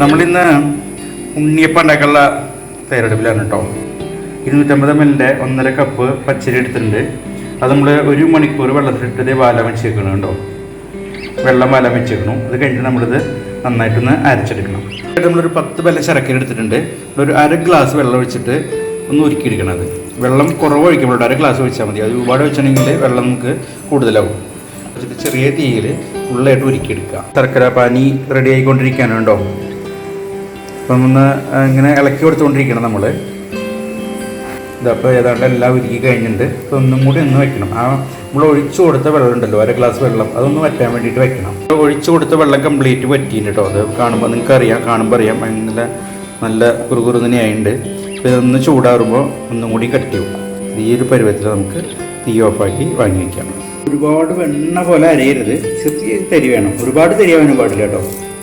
നമ്മളിന്ന് ഉണ്ണിയപ്പം ഉണ്ടാക്കാനുള്ള തയ്യാറെടുപ്പിലാണ് കേട്ടോ. 250 ml 1.5 കപ്പ് പച്ചരി എടുത്തിട്ടുണ്ട്. അത് നമ്മൾ 1 മണിക്കൂർ വെള്ളത്തിലിട്ട് വാലാൻ വെച്ചേക്കണം കേട്ടോ. വെള്ളം വാലാൻ വെച്ചേക്കണം. അത് കഴിഞ്ഞിട്ട് നമ്മളിത് നന്നായിട്ടൊന്ന് അരച്ചെടുക്കണം. നമ്മളൊരു 10 ബെല്ല ശർക്കര എടുത്തിട്ടുണ്ട്. ഒരു 1/2 ഗ്ലാസ് വെള്ളം ഒഴിച്ചിട്ട് ഒന്ന് ഉരുക്കിയെടുക്കണം. അത് വെള്ളം കുറവ് ഒഴിക്കുമ്പോൾ 1/2 ഗ്ലാസ് ഒഴിച്ചാൽ മതി. അത് ഒരുപാട് വെച്ചിട്ടുണ്ടെങ്കിൽ വെള്ളം നമുക്ക് കൂടുതലാവും. ചെറിയ തീയിൽ ഫുള്ളായിട്ട് ഉരുക്കിയെടുക്കുക. ശർക്കര പാനി റെഡി ആയിക്കൊണ്ടിരിക്കാനുണ്ടോ. അപ്പം ഒന്ന് ഇങ്ങനെ ഇളക്കി കൊടുത്തുകൊണ്ടിരിക്കണം നമ്മൾ. ഇതപ്പോൾ ഏതാണ്ട് എല്ലാം ഉരുക്കി കഴിഞ്ഞിട്ടുണ്ട്. അപ്പോൾ ഒന്നും കൂടി ഒന്ന് വെക്കണം. ആ നമ്മൾ ഒഴിച്ചു കൊടുത്ത വെള്ളം ഉണ്ടല്ലോ, 1/2 ഗ്ലാസ് വെള്ളം, അതൊന്ന് വറ്റാൻ വേണ്ടിയിട്ട് വെക്കണം. ഒഴിച്ചു കൊടുത്ത വെള്ളം കംപ്ലീറ്റ് വറ്റിയിട്ടുണ്ട് കേട്ടോ. അത് കാണുമ്പോൾ നിങ്ങൾക്ക് അറിയാം, കാണുമ്പോൾ അറിയാം നല്ല കുറുകുറുന്നനെയായിട്ടുണ്ട്. അപ്പോൾ ഇതൊന്ന് ചൂടാറുമ്പോൾ ഒന്നും കൂടി കട്ടിയാവും. ഈ ഒരു പരുവത്തിൽ നമുക്ക് തീ ഓഫാക്കി വാങ്ങി വയ്ക്കാം. ഒരുപാട് വെണ്ണ പോലെ അരയരുത്, ചെറിയ തരി വേണം. ഒരുപാട് തരിയാവാനും പാടില്ല കേട്ടോ.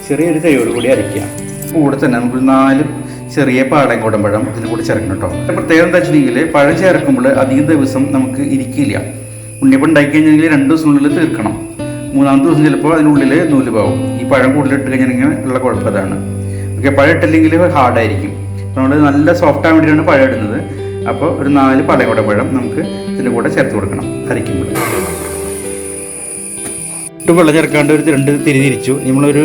ചെറിയൊരു തരിയോട് കൂടി അരയ്ക്കാം. കൂടെ തന്നെ നമുക്ക് 4 ചെറിയ പാടങ്കോടൻ പഴം ഇതിന് കൂടി ചേർക്കണം കേട്ടോ. പ്രത്യേകം എന്താ വെച്ചിട്ടുണ്ടെങ്കിൽ പഴം ചേർക്കുമ്പോൾ അധികം ദിവസം നമുക്ക് ഇരിക്കില്ല. ഉണ്ണിയപ്പം ഉണ്ടാക്കി കഴിഞ്ഞെങ്കിൽ 2 ദിവസത്തിനുള്ളിൽ തീർക്കണം. 3-ാമത്തെ ദിവസം ചിലപ്പോൾ അതിനുള്ളിൽ നൂല് പാവും. ഈ പഴം കൂടുതലിട്ട് കഴിഞ്ഞിട്ടുണ്ടെങ്കിൽ ഉള്ള കുഴപ്പം അതാണ്. ഓക്കെ, പഴം ഇട്ടില്ലെങ്കിൽ ഹാർഡായിരിക്കും. നമ്മൾ നല്ല സോഫ്റ്റ് ആകാൻ വേണ്ടിയിട്ടാണ് പഴം ഇടുന്നത്. അപ്പോൾ ഒരു 4 പാടങ്കോടൻ പഴം നമുക്ക് ഇതിൻ്റെ കൂടെ ചേർത്ത് കൊടുക്കണം അരയ്ക്കുമ്പോൾ. വെള്ളം ചേർക്കാണ്ട് ഒരു 2 തിരിച്ചു നമ്മളൊരു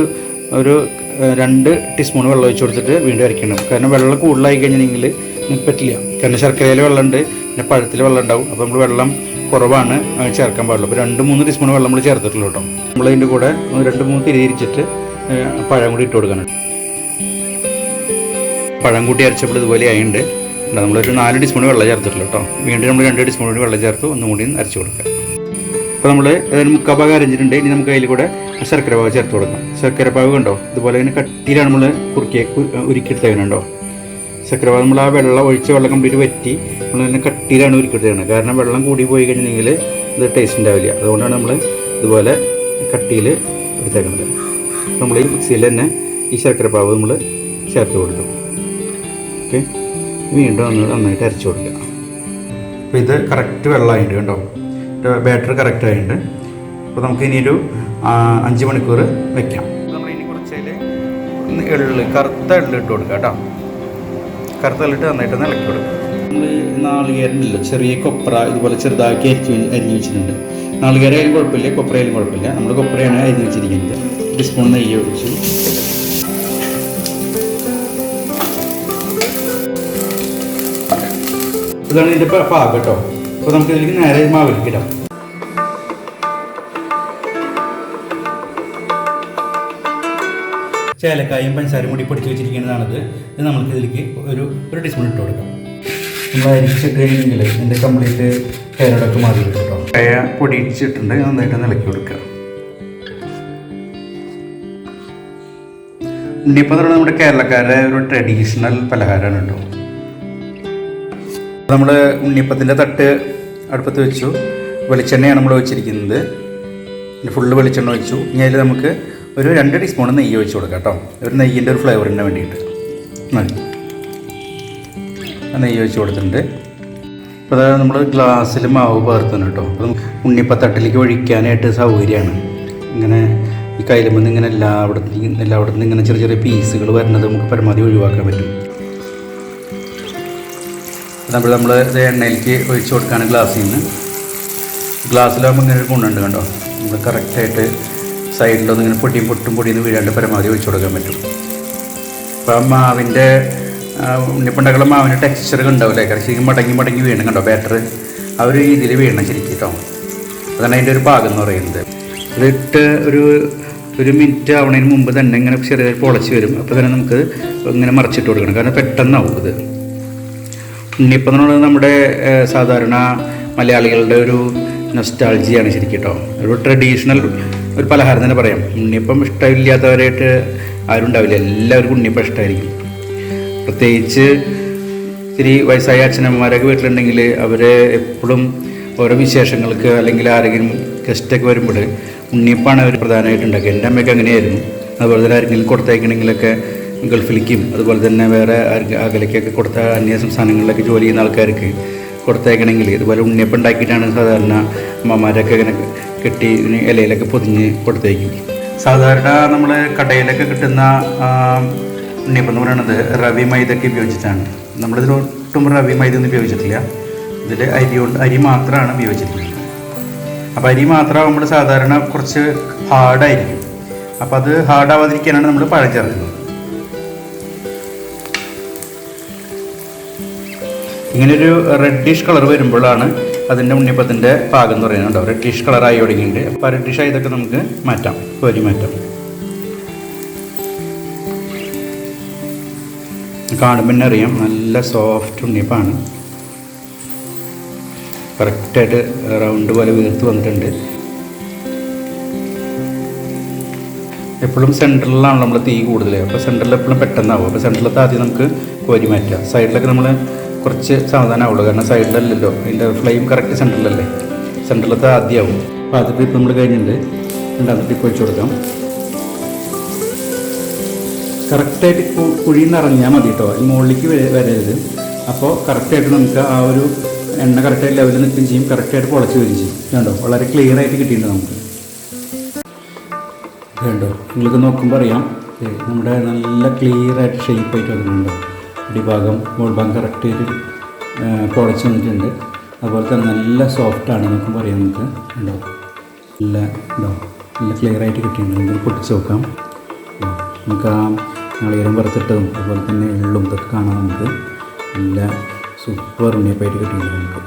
2 ടീസ്പൂൺ വെള്ളം ഒഴിച്ച് കൊടുത്തിട്ട് വീണ്ടും അരയ്ക്കണം. കാരണം വെള്ളം കൂടുതലായി കഴിഞ്ഞിട്ടുണ്ടെങ്കിൽ നമുക്ക് പറ്റില്ല. കാരണം ശർക്കരയിൽ വെള്ളമുണ്ട്, പിന്നെ പഴത്തിൽ വെള്ളം ഉണ്ടാവും. അപ്പോൾ നമ്മൾ വെള്ളം കുറവാണ് ചേർക്കാൻ പാടുള്ളൂ. അപ്പോൾ 2-3 ടീസ്പൂൺ വെള്ളം നമ്മൾ ചേർത്തിട്ടുള്ളൂ കേട്ടോ. നമ്മളതിൻ്റെ കൂടെ 2-3 തിരിച്ചിട്ട് പഴം കൂടി ഇട്ട് കൊടുക്കണം. പഴം കൂട്ടി അരച്ചപ്പോൾ ഇതുപോലെ ആയിട്ടുണ്ട്. നമ്മളൊരു 4 ടീസ്പൂൺ വെള്ളം ചേർത്തിട്ടുള്ളൂ കേട്ടോ. വീണ്ടും നമ്മൾ 2 ടീസ്പൂൺ കൂടി വെള്ളം ചേർത്ത് ഒന്നും കൂടി അരച്ച് കൊടുക്കുക. അപ്പോൾ നമ്മൾ അതിന് 3/4 ഭാഗം അരഞ്ഞിട്ടുണ്ട്. ഇനി നമുക്ക് അതിൽ കൂടെ ശർക്കര പാവ് ചേർത്ത് കൊടുക്കാം. ശർക്കര പാവ് കണ്ടോ, ഇതുപോലെ ഇങ്ങനെ കട്ടിയിലാണ് നമ്മൾ ഉരുക്കിയെടുത്തതിനുണ്ടോ. ശർക്കര പാവ് നമ്മൾ ആ ഒഴിച്ച വെള്ളം കംപ്ലീറ്റ് വറ്റി നമ്മൾ കട്ടിയിലാണ് ഉരുക്കിയെടുത്തത്. കാരണം വെള്ളം കൂടി പോയി കഴിഞ്ഞിട്ടുണ്ടെങ്കിൽ ഇത് ടേസ്റ്റ് ഉണ്ടാവില്ല. അതുകൊണ്ടാണ് നമ്മൾ ഇതുപോലെ കട്ടിയിൽ എടുത്തേക്കുന്നത്. നമ്മൾ ഈ മിക്സിയിൽ തന്നെ ഈ ശർക്കര പാവ് നമ്മൾ ചേർത്ത് കൊടുക്കും. ഓക്കെ, വീണ്ടും നന്നായിട്ട് അരച്ച് കൊടുക്കുക. അപ്പോൾ ഇത് കറക്റ്റ് വെള്ളമായിട്ട് കണ്ടോ, ബാറ്റർ കറക്റ്റ് ആയിട്ടുണ്ട്. അപ്പോൾ നമുക്ക് ഇനിയൊരു 5 മണിക്കൂർ വെക്കാം. നമ്മൾ ഇനി കുറച്ചതിൽ കറുത്ത എള്ള് ഇട്ട് കൊടുക്കുക കേട്ടോ. കറുത്ത എള്ളിട്ട് നന്നായിട്ട് ഇളക്കി കൊടുക്കുക. നമ്മൾ നാളികേരമില്ല, ചെറിയ കൊപ്ര ഇതുപോലെ ചെറുതാക്കി അരിഞ്ഞ് വെച്ചിട്ടുണ്ട്. നാളികേരമായാലും കുഴപ്പമില്ല, കൊപ്രയായാലും കുഴപ്പമില്ല. നമ്മൾ കൊപ്രയാണ് അരിഞ്ഞ് വെച്ചിരിക്കുന്നത്. 1 സ്പൂൺ നെയ്യ് ഒഴിച്ചു. ഇതാണ് ഇതിൻ്റെ പാകം കേട്ടോ. അപ്പോൾ നമുക്ക് ഇതിലേക്ക് നേരെ മാവിലേക്ക് ഇടാം. ചേലക്കായും പഞ്ചസാരയും കൂടി പൊടിച്ച് വെച്ചിരിക്കുന്നതാണത്. ഇത് നമുക്ക് ഇതിലേക്ക് ഒരു ടീസ്പൂൺ ഇട്ട് കൊടുക്കാം. നമ്മൾ അരിച്ചിട്ട് കഴിഞ്ഞെങ്കിൽ ഇതിൻ്റെ കംപ്ലീറ്റ് കേരളമൊക്കെ മാറി കിട്ടും കേട്ടോ. കയ പൊടിച്ചിട്ടുണ്ട്, നന്നായിട്ട് ഇളക്കി കൊടുക്കുക. ഉണ്ണിയപ്പം എന്ന് പറയുന്നത് നമ്മുടെ കേരളക്കാരുടെ ഒരു ട്രഡീഷണൽ പലഹാരമാണ് കേട്ടോ. നമ്മൾ ഉണ്ണിയപ്പത്തിൻ്റെ തട്ട് അടുപ്പത്ത് വെച്ചു. വെളിച്ചെണ്ണയാണ് നമ്മൾ വെച്ചിരിക്കുന്നത്. ഫുള്ള് വെളിച്ചെണ്ണ ഒഴിച്ചു. ഇനി അതിൽ നമുക്ക് ഒരു 2 ടീസ്പൂൺ നെയ്യ് ഒഴിച്ച് കൊടുക്കാം കേട്ടോ. ഒരു നെയ്യിൻ്റെ ഒരു ഫ്ലേവറിന് വേണ്ടിയിട്ട് നെയ്യ് ഒഴിച്ച് കൊടുത്തിട്ടുണ്ട്. അപ്പോൾ അതായത് നമ്മൾ ഗ്ലാസ്സിൽ മാവ് പകർത്തുന്നു കേട്ടോ. അപ്പം ഉണ്ണിയപ്പത്തട്ടിലേക്ക് ഒഴിക്കാനായിട്ട് സൗകര്യമാണ്. ഇങ്ങനെ ഈ കയ്യിലുമ്പോൾ ഇങ്ങനെ എല്ലായിടത്തും ഇങ്ങനെ ചെറിയ ചെറിയ പീസുകൾ വരുന്നത് നമുക്ക് പരമാവധി ഒഴിവാക്കാൻ പറ്റും. നമ്മൾ ഇത് എണ്ണയിലേക്ക് ഒഴിച്ച് കൊടുക്കുകയാണ് ഗ്ലാസ്സിൽ നിന്ന്. ഗ്ലാസ്സിലാകുമ്പോൾ ഇങ്ങനെ ഒരു ഗുണമുണ്ട് കണ്ടോ. നമ്മൾ കറക്റ്റായിട്ട് സൈഡിലൊന്നും ഇങ്ങനെ പൊടിയും വീഴാണ്ട് പരമാവധി ഒഴിച്ച് കൊടുക്കാൻ പറ്റും. അപ്പോൾ ആ മാവിൻ്റെ ഉണ്ണിപ്പണ്ടാക്കുള്ള മാവിൻ്റെ ടെക്സ്ചർ ഉണ്ടാവില്ലേ, ശരിക്കും മടങ്ങി വീണം കണ്ടോ. ബാറ്റർ ആ ഒരു രീതിയിൽ വീഴണം ശരിക്കും കേട്ടോ. അതാണ് അതിൻ്റെ ഒരു പാകം എന്ന് പറയുന്നത്. ഇതിട്ട് ഒരു മിനിറ്റ് ആവണതിന് മുമ്പ് തന്നെ ഇങ്ങനെ ചെറിയ പൊളച്ച് വരും. അപ്പോൾ തന്നെ നമുക്ക് ഇങ്ങനെ മറിച്ചിട്ട് കൊടുക്കണം. കാരണം പെട്ടെന്നാവും ഇത്. ഉണ്ണിയപ്പം എന്ന് പറയുന്നത് നമ്മുടെ സാധാരണ മലയാളികളുടെ ഒരു നൊസ്റ്റാൾജിയാണ് ശരിക്കും കേട്ടോ. ഒരു ട്രഡീഷണൽ ഒരു പലഹാരം തന്നെ പറയാം. ഉണ്ണിയപ്പം ഇഷ്ടമില്ലാത്തവരായിട്ട് ആരും ഉണ്ടാവില്ല. എല്ലാവർക്കും ഉണ്ണിയപ്പം ഇഷ്ടമായിരിക്കും. പ്രത്യേകിച്ച് ഇത്തിരി വയസ്സായ അച്ഛനമ്മമാരൊക്കെ വീട്ടിലുണ്ടെങ്കിൽ അവർ എപ്പോഴും ഓരോ വിശേഷങ്ങൾക്ക് അല്ലെങ്കിൽ ആരെങ്കിലും ഗസ്റ്റൊക്കെ വരുമ്പോൾ ഉണ്ണിയപ്പമാണ് അവർ പ്രധാനമായിട്ട് ഉണ്ടാക്കുക. എൻ്റെ അമ്മയൊക്കെ അങ്ങനെയായിരുന്നു. അതുപോലെ തന്നെ ആരെങ്കിലും കൊടുത്തയക്കണമെങ്കിലൊക്കെ ഗൾഫിലേക്കും അതുപോലെ തന്നെ വേറെ അകലേക്കൊക്കെ കൊടുത്ത അന്യ സംസ്ഥാനങ്ങളിലൊക്കെ ജോലി ചെയ്യുന്ന ആൾക്കാർക്ക് കൊടുത്തയക്കണമെങ്കിൽ ഇതുപോലെ ഉണ്ണിയപ്പം ഉണ്ടാക്കിയിട്ടാണ് സാധാരണ അമ്മമാരൊക്കെ ഇങ്ങനെ കെട്ടി ഇലയിലൊക്കെ പൊതിഞ്ഞ് കൊടുത്തയക്കും. സാധാരണ നമ്മൾ കടയിലൊക്കെ കിട്ടുന്ന ഉണ്ണിയപ്പം എന്ന് പറയുന്നത് റവി മൈദയൊക്കെ ഉപയോഗിച്ചിട്ടാണ്. നമ്മളിതിൽ ഒട്ടും റവി മൈദ ഒന്നും ഉപയോഗിച്ചിട്ടില്ല. ഇതിൽ അരി മാത്രമാണ് ഉപയോഗിച്ചിട്ടുള്ളത്. അപ്പോൾ അരി മാത്രമാകുമ്പോൾ സാധാരണ കുറച്ച് ഹാർഡായിരിക്കും. അപ്പോൾ അത് ഹാർഡാവാതിരിക്കാനാണ് നമ്മൾ പഴം ചേർക്കുന്നത്. ഇങ്ങനെയൊരു റെഡിഷ് കളർ വരുമ്പോഴാണ് അതിൻ്റെ ഉണ്ണിയപ്പത്തിൻ്റെ പാകം എന്ന് പറയുന്നത്. കേട്ടോ, റെഡിഷ് കളറായി തുടങ്ങിയിട്ടുണ്ട്. അപ്പോൾ റെഡിഷ് ആയതൊക്കെ നമുക്ക് മാറ്റാം, കോരി മാറ്റാം. കാണുമ്പോൾ തന്നെ അറിയാം നല്ല സോഫ്റ്റ് ഉണ്ണിയപ്പമാണ്. കറക്റ്റായിട്ട് റൗണ്ട് പോലെ വീർത്ത് വന്നിട്ടുണ്ട്. എപ്പോഴും സെൻറ്ററിലാണ് നമ്മൾ തീ കൂടുതൽ. അപ്പോൾ സെൻറ്ററിൽ എപ്പോഴും പെട്ടെന്നാവും. അപ്പോൾ സെൻറ്ററിലത്തെ ആദ്യം നമുക്ക് കോരി മാറ്റാം. സൈഡിലൊക്കെ നമ്മൾ കുറച്ച് സാവധാനമാവുള്ളൂ, കാരണം സൈഡിലല്ലല്ലോ, അതിൻ്റെ ഫ്ലെയിം കറക്റ്റ് സെൻറ്ററിലല്ലേ. സെൻറ്ററിലത്തെ ആദ്യമാവും. അപ്പോൾ ആദ്യത്തെ ട്രിപ്പ് നമ്മൾ കഴിഞ്ഞിട്ടുണ്ട്. രണ്ടാമത്തെ ട്രിപ്പ് വെച്ച് കൊടുക്കാം. കറക്റ്റായിട്ട് കുഴി നിറഞ്ഞാൽ മതി കേട്ടോ, മുകളിലേക്ക് വരരുത്. അപ്പോൾ കറക്റ്റായിട്ട് നമുക്ക് ആ ഒരു എണ്ണ കറക്റ്റായിട്ട് ലെവലിൽ നിൽക്കുകയും ചെയ്യും, കറക്റ്റായിട്ട് പൊളച്ച് വരികയും ചെയ്യും. കണ്ടോ, വളരെ ക്ലിയർ ആയിട്ട് കിട്ടിയിട്ടുണ്ട് നമുക്ക്. കണ്ടോ, നിങ്ങൾക്ക് നോക്കുമ്പോൾ അറിയാം നമ്മുടെ നല്ല ക്ലിയർ ആയിട്ട് ഷേപ്പായിട്ട് വന്നിട്ടുണ്ടോ. അടിഭാഗം മുകൾഭാഗം കറക്റ്റായിട്ട് പൊളച്ച് വന്നിട്ടുണ്ട്. അതുപോലെ തന്നെ നല്ല സോഫ്റ്റാണ്, നോക്കുമ്പോൾ അറിയാം നമുക്ക്. ഉണ്ടോ, നല്ല ക്ലിയർ ആയിട്ട് കിട്ടിയിട്ടുണ്ട്. നമുക്ക് പൊട്ടിച്ച് നോക്കാം. നമുക്ക് ആ നാളികേരം വറുത്തിട്ടതും അതുപോലെ തന്നെ എള്ളും ഇതൊക്കെ കാണാൻ നമുക്ക് നല്ല സൂപ്പർ ഉണ്ണിയപ്പമായിട്ട് കിട്ടിയിട്ടുണ്ട് നമുക്ക്.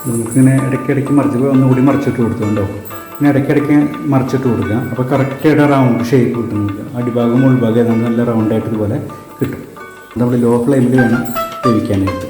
നമുക്കിങ്ങനെ ഇടയ്ക്കിടയ്ക്ക് ഒന്നുകൂടി മറിച്ചിട്ട് കൊടുത്തുണ്ടോ, ഇങ്ങനെ ഇടയ്ക്കിടയ്ക്ക് മറിച്ചിട്ട് കൊടുക്കുക. അപ്പോൾ കറക്റ്റായിട്ട് റൗണ്ട് ഷേപ്പ് കിട്ടും നമുക്ക്. അടിഭാഗം ഉൾഭാഗം ഏതാണ്ട് നല്ല റൗണ്ടായിട്ട് ഇതുപോലെ കിട്ടും. നമ്മൾ ലോ ഫ്ലെയിമിൽ വേണം വേവിക്കാനായിട്ട്.